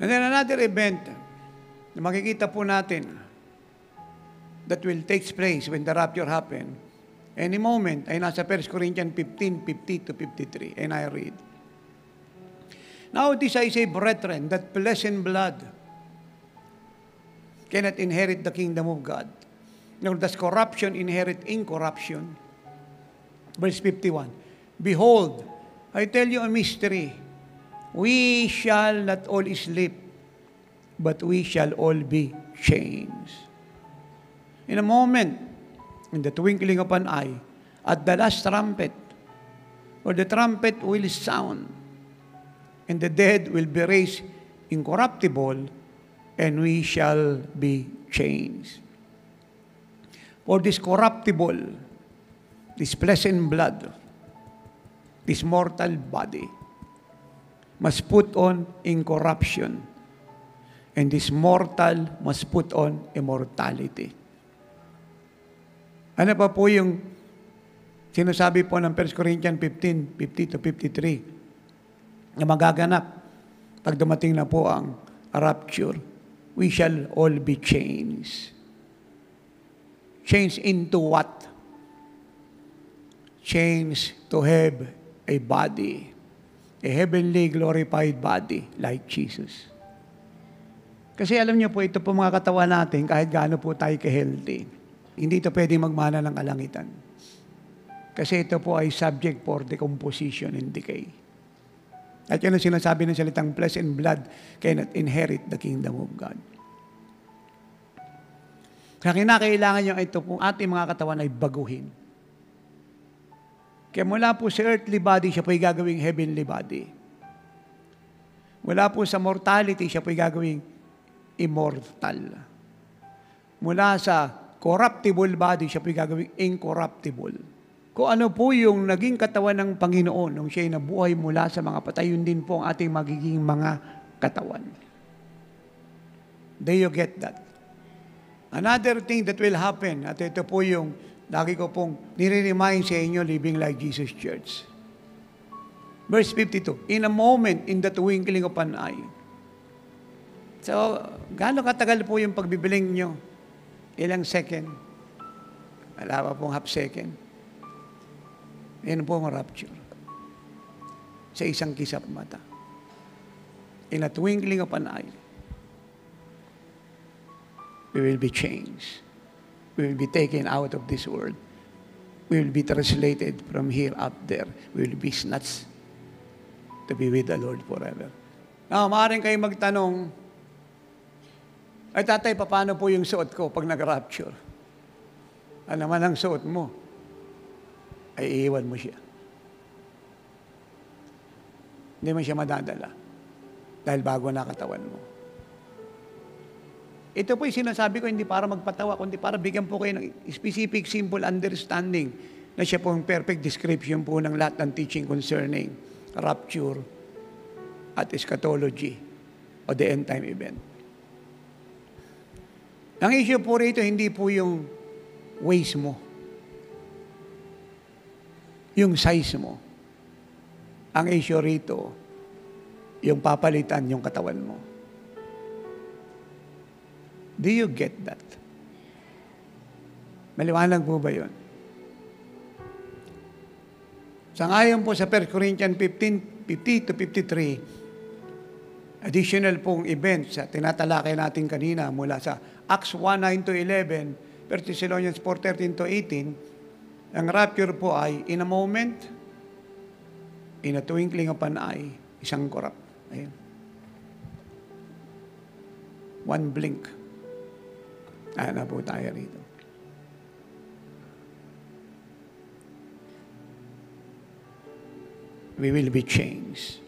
And then another event na makikita po natin that will take place when the rapture happen, any moment, ay nasa 1 Corinthians 15:50-53, and I read, "Now this I say, brethren, that flesh and blood cannot inherit the kingdom of God, nor does corruption inherit incorruption." Verse 51, "Behold, I tell you a mystery. We shall not all sleep, but we shall all be changed. In a moment, in the twinkling of an eye, at the last trumpet, for the trumpet will sound, and the dead will be raised incorruptible, and we shall be changed. For this corruptible, this flesh and blood, this mortal body, must put on incorruption, and this mortal must put on immortality." Ano pa po yung sinasabi po ng 1 Corinthians 15:50-53 na magaganap pag dumating na po ang rapture? We shall all be changed. Changed into what? Changed to have a body, a heavenly glorified body like Jesus. Kasi alam niyo po, ito po mga katawan natin, kahit gaano po tayo ka-healthy, hindi ito pwedeng magmana ng kalangitan. Kasi ito po ay subject for decomposition and decay. At yan ang sinasabi ng salitang flesh and blood cannot inherit the kingdom of God. Kaya kinakailangan nyo ito po, ating mga katawan ay baguhin. Kaya mula po sa earthly body, siya po ay gagawing heavenly body. Mula po sa mortality, siya po ay gagawing immortal. Mula sa corruptible body, siya po ay gagawing incorruptible. Kung ano po yung naging katawan ng Panginoon nung siya ay nabuhay mula sa mga patay, yun din po ang ating magiging mga katawan. Do you get that? Another thing that will happen, at ito po yung lagi ko pong nire-remind sa inyo, Living Like Jesus Church. Verse 52, "In a moment, in the twinkling of an eye." So, gaano katagal po yung pagbibiling nyo? Ilang second? Wala pa pong half second. Yan po ang rapture. Sa isang kisap mata. In a twinkling of an eye, we will be changed. We will be taken out of this world. We will be translated from here up there. We will be snatched to be with the Lord forever. Now, maaaring kayo magtanong, "Ay tatay, paano po yung suot ko pag nag-rapture?" Ano naman ang suot mo? Ay iiwan mo siya. Hindi mo siya madadala dahil bago na katawan mo. Ito po yung sinasabi ko, hindi para magpatawa, kundi para bigyan po kayo ng specific, simple understanding na siya po ang perfect description po ng lahat ng teaching concerning rapture at eschatology o the end time event. Ang issue po rito, hindi po yung waist mo, yung size mo. Ang issue rito, yung papalitan yung katawan mo. Do you get that? Maliwanag po ba yun? Sangayon po sa 1 Corinthians 15:50-53, additional pong events sa tinatalakay natin kanina mula sa Acts 1:9-11, 1 Thessalonians 4:13-18, ang rapture po ay in a moment, in a twinkling of an eye, isang korap. Ayun. One blink. Na po tayo rito. We will be changed.